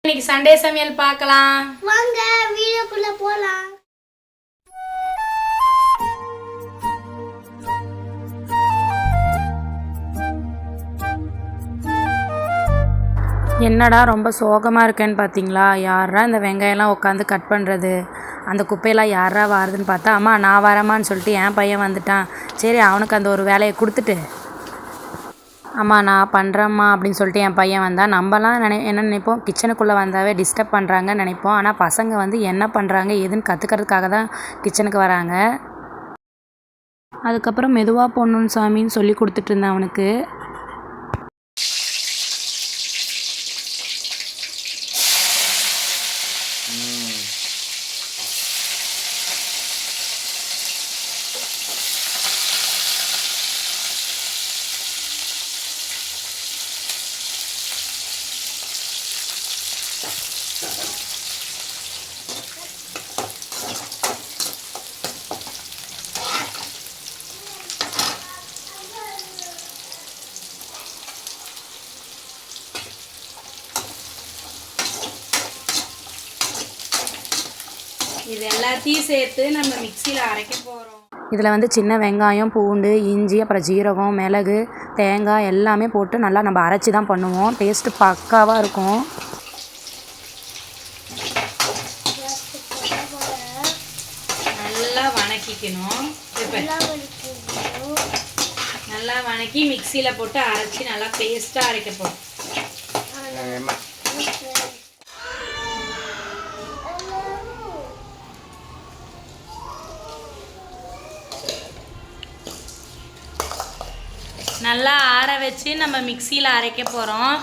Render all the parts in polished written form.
இன்னைக்கு சண்டே சமையல் பார்க்கலாம் வாங்க வீடியோக்குள்ள போலாம். என்னடா ரொம்ப சோகமாக இருக்கேன்னு பார்த்தீங்களா? யாரா இந்த வெங்காயம்லாம் உட்காந்து கட் பண்ணுறது, அந்த குப்பையெல்லாம் யாரா வாருதுன்னு பார்த்தா, அம்மா நான் வரமான்னு சொல்லிட்டு என் பையன் வந்துட்டான். சரி அவனுக்கு அந்த ஒரு வேலையை கொடுத்துட்டு, அம்மா நான் பண்ணுறேம்மா அப்படின்னு சொல்லிட்டு என் பையன் வந்தால், நம்மலாம் என்ன நினைப்போம், கிச்சனுக்குள்ளே வந்தாவே டிஸ்டர்ப் பண்ணுறாங்கன்னு நினைப்போம். ஆனால் பசங்க வந்து என்ன பண்ணுறாங்க எதுன்னு கற்றுக்கிறதுக்காக தான் கிச்சனுக்கு வராங்க. அதுக்கப்புறம் மெதுவாக போடணுன்னு சாமின்னு சொல்லி கொடுத்துட்டு இருந்தேன் அவனுக்கு. இது எல்லாத்தையும் சேர்த்து நம்ம மிக்சியில் அரைக்க போகிறோம். இதில் வந்து சின்ன வெங்காயம், பூண்டு, இஞ்சி, அப்புறம் ஜீரகம், மிளகு, தேங்காய் எல்லாமே போட்டு நல்லா நம்ம அரைச்சி தான் பண்ணுவோம். டேஸ்ட்டு பக்காவாக இருக்கும். நல்லா வணக்கிக்கணும். நல்லா வணக்கி மிக்சியில் போட்டு அரைச்சி நல்லா பேஸ்ட்டாக அரைக்க போகிறோம். நல்லா ஆற வச்சு நம்ம மிக்சியில் அரைக்க போகிறோம்.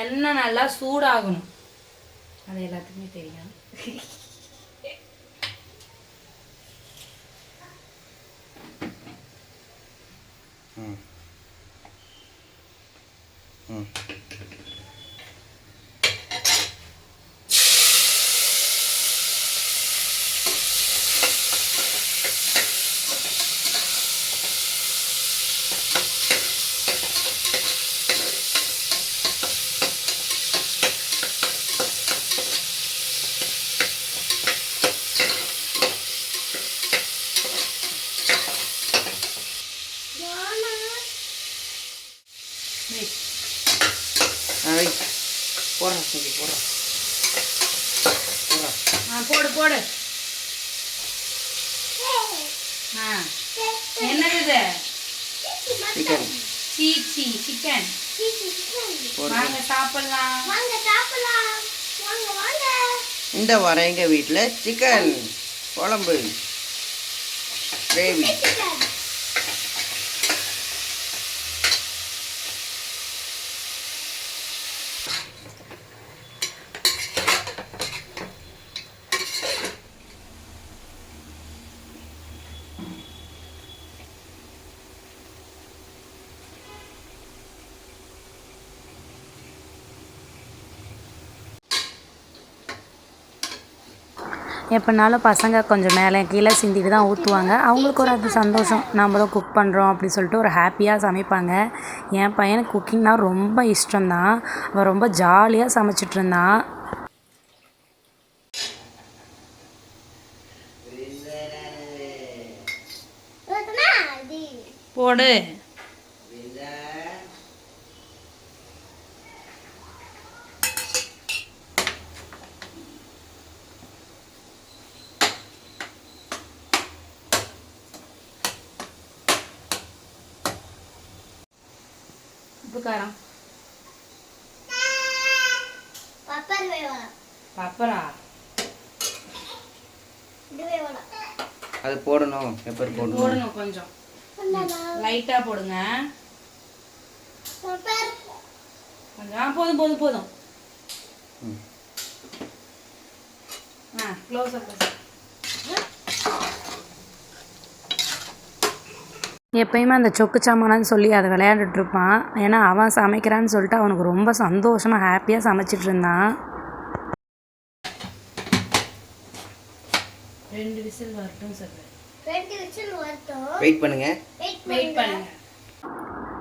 எண்ணெய் நல்லா சூடாகணும், அது எல்லாத்துக்குமே தெரியும். போடு போடு. என்னது சிக்கன்? சீச்சி சிக்கன். வாங்க சாப்பிடலாம். இந்த வர எங்க வீட்டில் சிக்கன் குழம்பு கிரேவி. எப்படினாலும் பசங்க கொஞ்சம் மேலே கீழே சிந்திட்டு தான் ஊற்றுவாங்க. அவங்களுக்கு ஒரு அது சந்தோஷம், நம்மளும் குக் பண்ணுறோம் அப்படின்னு சொல்லிட்டு ஒரு ஹாப்பியாக சமைப்பாங்க. என் பையனுக்கு குக்கிங்னால் ரொம்ப இஷ்டம்தான். அவன் ரொம்ப ஜாலியாக சமைச்சிட்ருந்தான். போடு. உப்பு காரம். பப்பர் வேணும். பப்பரா? இது வேணும். அது போடணும், பெப்பர் போடணும். போடுங்க கொஞ்சம், லைட்டாக போடுங்க கொஞ்சம். போதும் போதும் போதும். Close up. எப்பயுமே அந்த சொக்கு சாமானான்னு சொல்லி அதை விளையாண்டுட்ருப்பான். ஏன்னா அவன் சமைக்கிறான்னு சொல்லிட்டு அவனுக்கு ரொம்ப சந்தோஷமாக ஹாப்பியாக சமைச்சிட்டு இருந்தான். 2 விசில் வரட்டும் சார். 2 விசில் வரட்டும். வெயிட் பண்ணுங்க. வெயிட் பண்ணுங்க.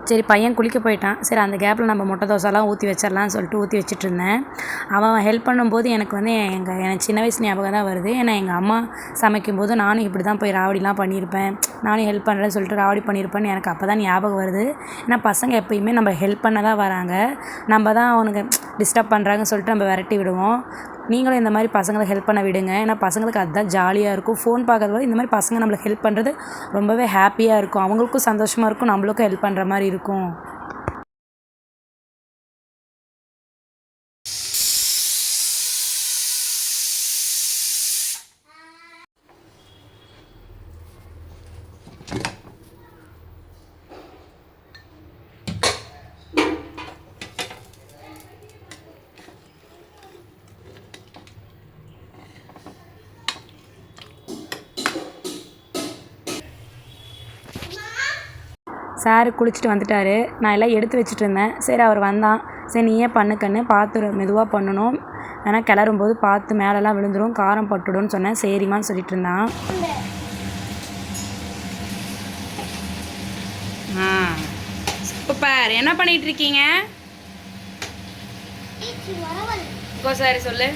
சரி, பையன் குளிக்க போயிட்டான். சரி, அந்த கேப்பில் நம்ம முட்டை தோசைலாம் ஊற்றி வச்சிடலான்னு சொல்லிட்டு ஊற்றி வச்சுட்டு இருந்தேன். அவன் ஹெல்ப் பண்ணும்போது எனக்கு வந்து எனக்கு சின்ன வயசு ஞாபகம் தான் வருது. ஏன்னா எங்கள் அம்மா சமைக்கும்போது நானும் இப்படி தான் போய் ராவடிலாம் பண்ணியிருப்பேன். நானும் ஹெல்ப் பண்ணுறேன்னு சொல்லிட்டு ராவடி பண்ணியிருப்பேன்னு எனக்கு அப்போ தான் ஞாபகம் வருது. ஏன்னா பசங்க எப்பயுமே நம்ம ஹெல்ப் பண்ண தான் வராங்க, நம்ம தான் அவனுக்கு டிஸ்டர்ப் பண்ணுறாங்கன்னு சொல்லிட்டு நம்ம விரட்டி விடுவோம். நீங்களும் இந்த மாதிரி பசங்களை ஹெல்ப் பண்ண விடுங்க. ஏன்னா பசங்களுக்கு அதுதான் ஜாலியாக இருக்கும். ஃபோன் பார்க்கறத இந்த மாதிரி பசங்க நம்மளுக்கு ஹெல்ப் பண்ணுறது ரொம்பவே ஹாப்பியாக இருக்கும். அவங்களுக்கும் சந்தோஷமாக இருக்கும், நம்மளுக்கும் ஹெல்ப் பண்ணுற மாதிரி இருக்கும். சார் குளிச்சுட்டு வந்துட்டார். நான் எல்லாம் எடுத்து வச்சுட்டு இருந்தேன். சரி, அவர் வந்தான். சரி, நீயே பண்ணுக்கன்னு பார்த்து மெதுவாக பண்ணணும், ஏன்னா கிளறும்போது பார்த்து மேலெல்லாம் விழுந்துடும், காரம் பட்டுடும்னு சொன்னேன். சரிம்மான்னு சொல்லிட்டு இருந்தான். சூப்பர். என்ன பண்ணிட்டு இருக்கீங்க? சாரி சொல்லு.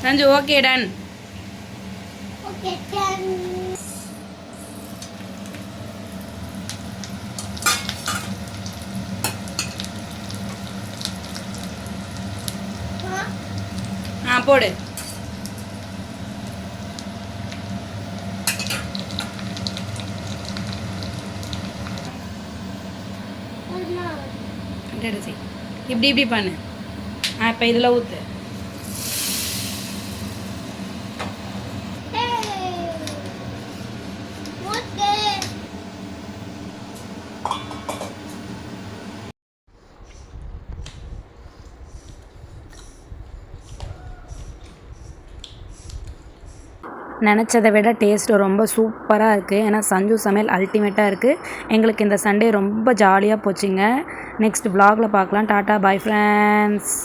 Sanju okay, done. Okay, done. போடு. இப்படி இப்படி பண்ணு. இப்போ இதில் ஊற்று. நினச்சதை விட டேஸ்ட்டு ரொம்ப சூப்பராக இருக்குது. ஏன்னா சஞ்சு சமையல் அல்டிமேட்டாக இருக்குது. எங்களுக்கு இந்த சண்டே ரொம்ப ஜாலியாக போச்சுங்க. நெக்ஸ்ட் vlogல பார்க்கலாம். Tata, bye friends.